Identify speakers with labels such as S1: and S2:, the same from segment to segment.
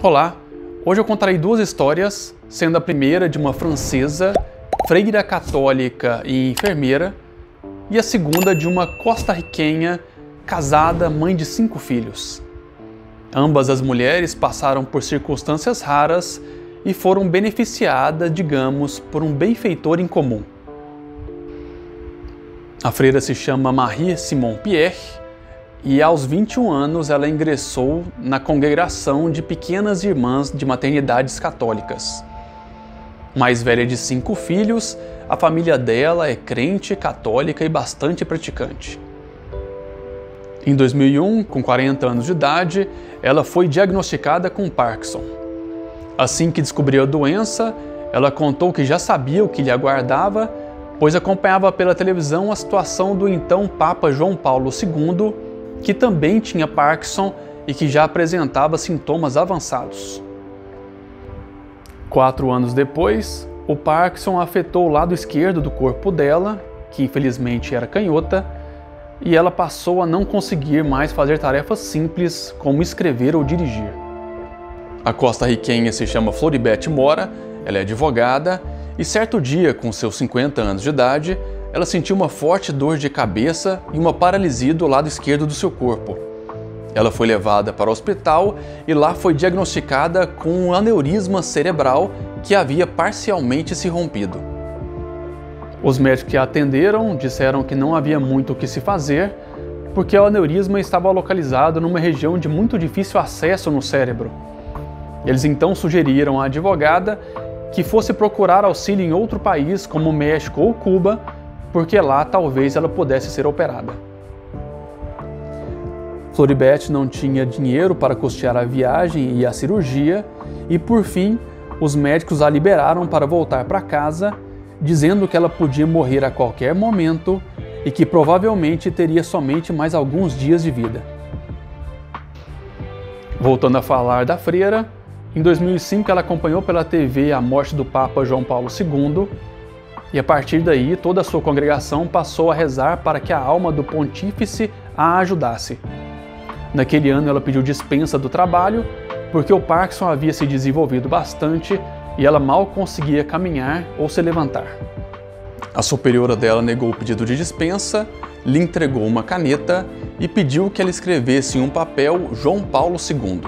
S1: Olá, hoje eu contarei duas histórias, sendo a primeira de uma francesa, freira católica e enfermeira, e a segunda de uma costarriquenha, casada, mãe de 5 filhos. Ambas as mulheres passaram por circunstâncias raras e foram beneficiadas, digamos, por um benfeitor em comum. A freira se chama Marie Simon Pierre e aos 21 anos ela ingressou na congregação de pequenas irmãs de maternidades católicas. Mais velha de 5 filhos, a família dela é crente, católica e bastante praticante. Em 2001, com 40 anos de idade, ela foi diagnosticada com Parkinson. Assim que descobriu a doença, ela contou que já sabia o que lhe aguardava, pois acompanhava pela televisão a situação do então Papa João Paulo II, que também tinha Parkinson e que já apresentava sintomas avançados. 4 anos depois, o Parkinson afetou o lado esquerdo do corpo dela, que infelizmente era canhota, e ela passou a não conseguir mais fazer tarefas simples como escrever ou dirigir. A costarriquenha se chama Floribete Mora, ela é advogada, e certo dia, com seus 50 anos de idade, ela sentiu uma forte dor de cabeça e uma paralisia do lado esquerdo do seu corpo. Ela foi levada para o hospital e lá foi diagnosticada com um aneurisma cerebral que havia parcialmente se rompido. Os médicos que a atenderam disseram que não havia muito o que se fazer, porque o aneurisma estava localizado numa região de muito difícil acesso no cérebro. Eles então sugeriram à advogada que fosse procurar auxílio em outro país, como o México ou Cuba, porque lá talvez ela pudesse ser operada. Floribete não tinha dinheiro para custear a viagem e a cirurgia e, por fim, os médicos a liberaram para voltar para casa, dizendo que ela podia morrer a qualquer momento e que provavelmente teria somente mais alguns dias de vida. Voltando a falar da freira, em 2005 ela acompanhou pela TV a morte do Papa João Paulo II e a partir daí toda a sua congregação passou a rezar para que a alma do pontífice a ajudasse. Naquele ano ela pediu dispensa do trabalho porque o Parkinson havia se desenvolvido bastante e ela mal conseguia caminhar ou se levantar. A superiora dela negou o pedido de dispensa, lhe entregou uma caneta e pediu que ela escrevesse em um papel João Paulo II.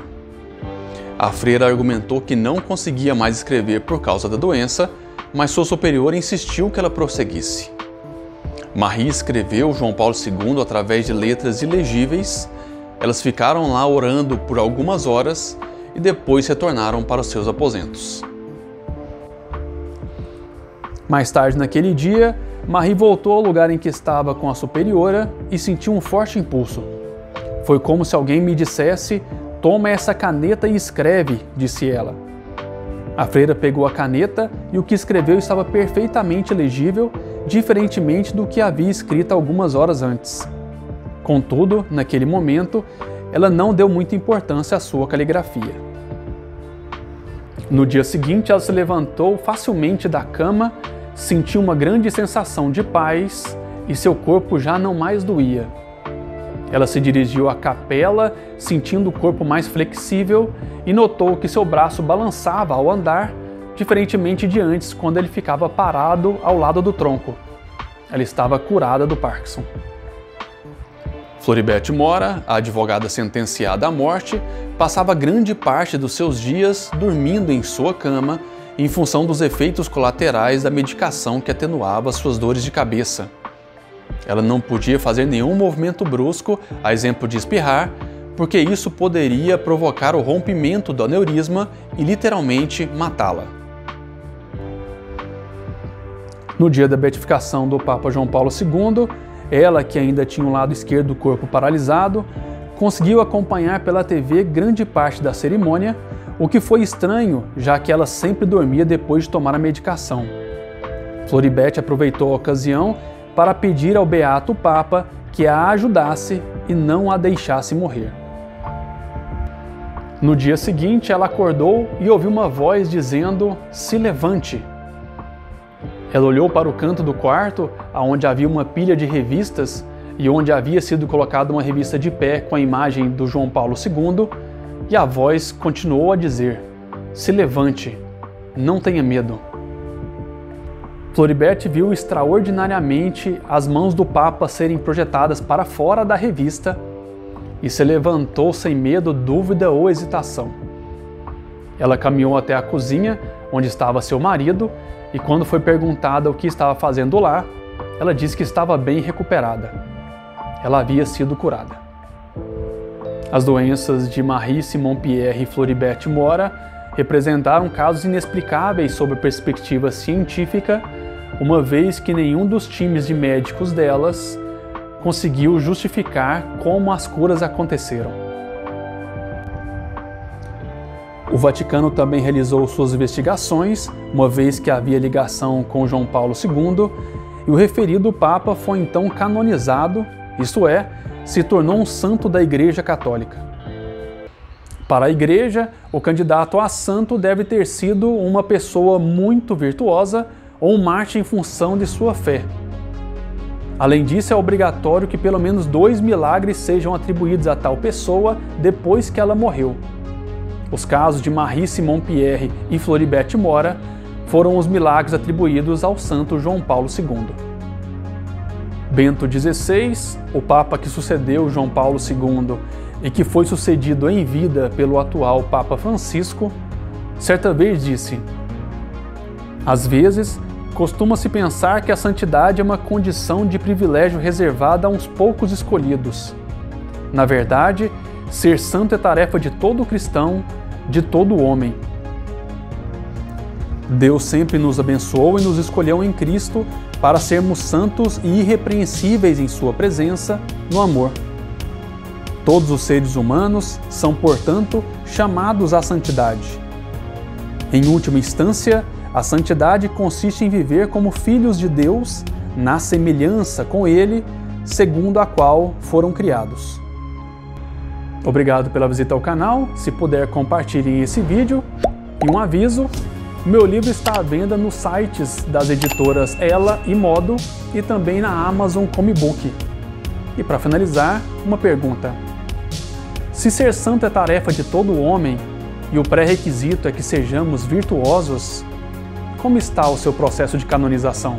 S1: A freira argumentou que não conseguia mais escrever por causa da doença, mas sua superiora insistiu que ela prosseguisse. Marie escreveu João Paulo II através de letras ilegíveis. Elas ficaram lá orando por algumas horas e depois retornaram para os seus aposentos. Mais tarde naquele dia, Marie voltou ao lugar em que estava com a superiora e sentiu um forte impulso. Foi como se alguém me dissesse: "Toma essa caneta e escreve", disse ela. A freira pegou a caneta e o que escreveu estava perfeitamente legível, diferentemente do que havia escrito algumas horas antes. Contudo, naquele momento, ela não deu muita importância à sua caligrafia. No dia seguinte, ela se levantou facilmente da cama, sentiu uma grande sensação de paz e seu corpo já não mais doía. Ela se dirigiu à capela, sentindo o corpo mais flexível e notou que seu braço balançava ao andar, diferentemente de antes, quando ele ficava parado ao lado do tronco. Ela estava curada do Parkinson. Floribete Mora, a advogada sentenciada à morte, passava grande parte dos seus dias dormindo em sua cama em função dos efeitos colaterais da medicação que atenuava suas dores de cabeça. Ela não podia fazer nenhum movimento brusco, a exemplo de espirrar, porque isso poderia provocar o rompimento do aneurisma e literalmente matá-la. No dia da beatificação do Papa João Paulo II, ela, que ainda tinha o lado esquerdo do corpo paralisado, conseguiu acompanhar pela TV grande parte da cerimônia, o que foi estranho, já que ela sempre dormia depois de tomar a medicação. Floribete aproveitou a ocasião para pedir ao Beato Papa que a ajudasse e não a deixasse morrer. No dia seguinte, ela acordou e ouviu uma voz dizendo: "Se levante". Ela olhou para o canto do quarto, onde havia uma pilha de revistas e onde havia sido colocada uma revista de pé com a imagem do João Paulo II, e a voz continuou a dizer: "Se levante, não tenha medo." Floribert viu extraordinariamente as mãos do Papa serem projetadas para fora da revista e se levantou sem medo, dúvida ou hesitação. Ela caminhou até a cozinha, onde estava seu marido, e quando foi perguntada o que estava fazendo lá, ela disse que estava bem recuperada. Ela havia sido curada. As doenças de Marie Simon Pierre e Floribert Mora representaram casos inexplicáveis sob a perspectiva científica, uma vez que nenhum dos times de médicos delas conseguiu justificar como as curas aconteceram. O Vaticano também realizou suas investigações, uma vez que havia ligação com João Paulo II, e o referido Papa foi então canonizado, isto é, se tornou um santo da Igreja Católica. Para a Igreja, o candidato a santo deve ter sido uma pessoa muito virtuosa ou um mártir em função de sua fé. Além disso, é obrigatório que pelo menos 2 milagres sejam atribuídos a tal pessoa depois que ela morreu. Os casos de Marie Simon Pierre e Floribert Mora foram os milagres atribuídos ao santo João Paulo II. Bento XVI, o Papa que sucedeu João Paulo II e que foi sucedido em vida pelo atual Papa Francisco, certa vez disse: "Às vezes, costuma-se pensar que a santidade é uma condição de privilégio reservada a uns poucos escolhidos. Na verdade, ser santo é tarefa de todo cristão, de todo homem. Deus sempre nos abençoou e nos escolheu em Cristo para sermos santos e irrepreensíveis em sua presença, no amor. Todos os seres humanos são, portanto, chamados à santidade. Em última instância, a santidade consiste em viver como filhos de Deus, na semelhança com Ele, segundo a qual foram criados." Obrigado pela visita ao canal. Se puder, compartilhem esse vídeo. E um aviso: meu livro está à venda nos sites das editoras Ela e Modo e também na Amazon como e-book. E para finalizar, uma pergunta: se ser santo é tarefa de todo homem e o pré-requisito é que sejamos virtuosos, como está o seu processo de canonização?